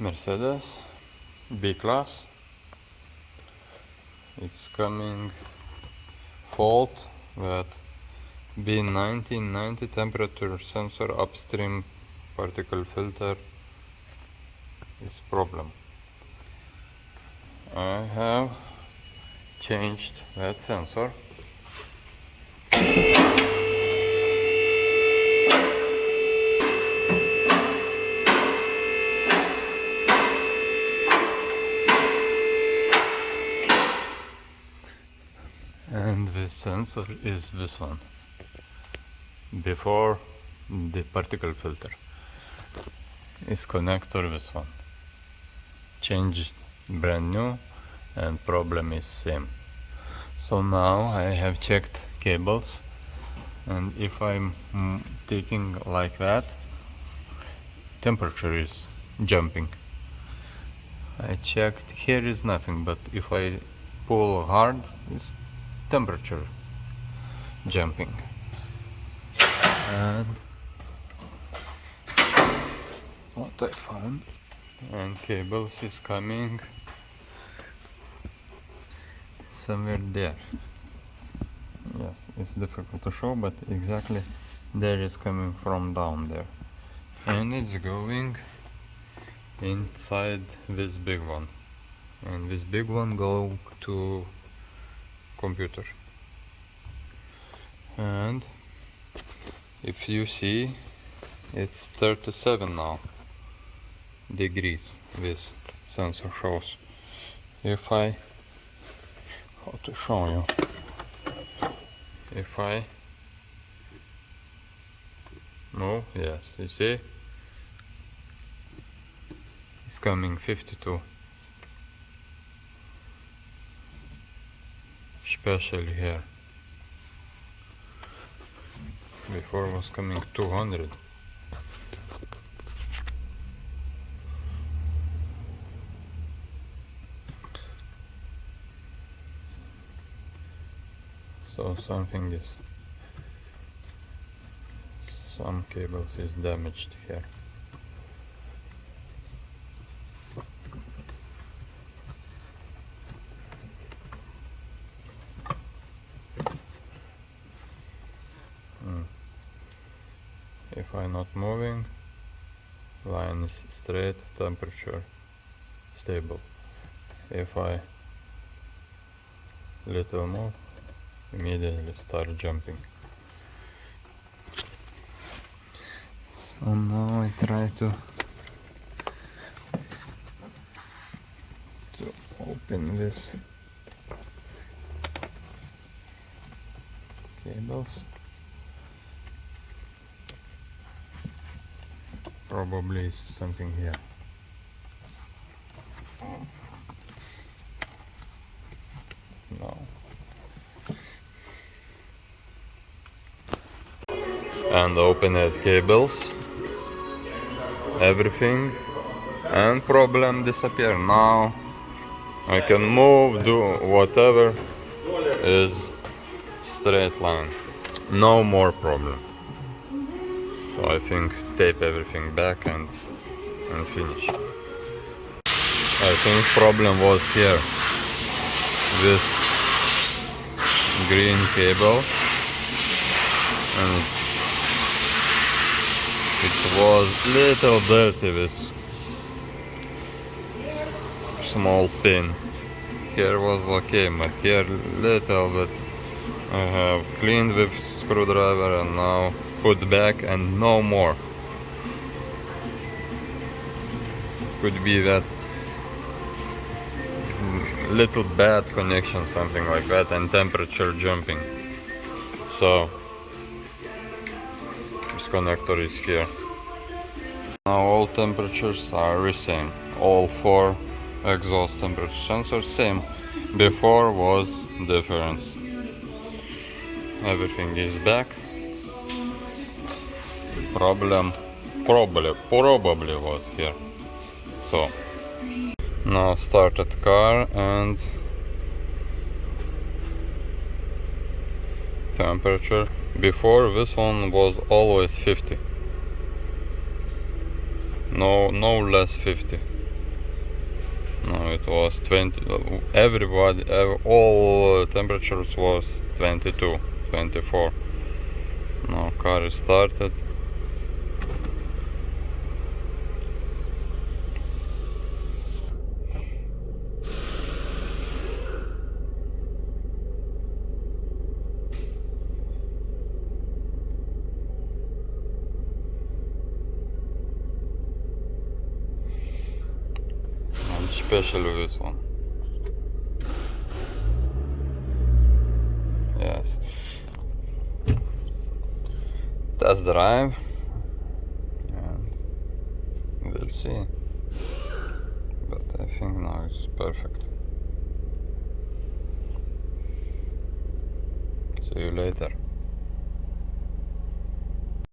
Mercedes B class. It's coming fault that b19 temperature sensor upstream particle filter is problem. I have changed that sensor. And this sensor is this one, before the particle filter. Is connector this one. Changed, brand new, and problem is same. So now I have checked cables, and if I'm taking like that, temperature is jumping. I checked, here is nothing, but if I pull hard, it's temperature jumping. And what I found, and cables is coming somewhere there. Yes, it's difficult to show, but exactly there is coming from down there, and it's going inside this big one, and this big one go to computer. And if you see, it's 37 now degrees this sensor shows. If I, how to show you, if I no, yes, you see, it's coming 52, especially here. Before was coming 200. So something is, some cables is damaged here. If I'm not moving, line is straight, temperature stable. If I little move, immediately start jumping. So now I try to open this cables. Probably is something here. No. And open it cables, everything, and problem disappear. Now I can move, do whatever, is straight line, no more problem. So I think tape everything back and finish. I think problem was here, this green cable, and it was little dirty with small pin. Here was okay, but here little bit I have cleaned with screwdriver and now put back and no more. Could be that little bad connection, something like that, and temperature jumping. So this connector is here. Now all temperatures are the same. All 4 exhaust temperature sensors same. Before was difference. Everything is back. Problem probably was here. So now started car and temperature. Before this one was always 50. No less 50. No, it was 20. All temperatures was 22, 24. Now car is started. And especially this one. Yes. Test drive. And we'll see. But I think now it's perfect. See you later.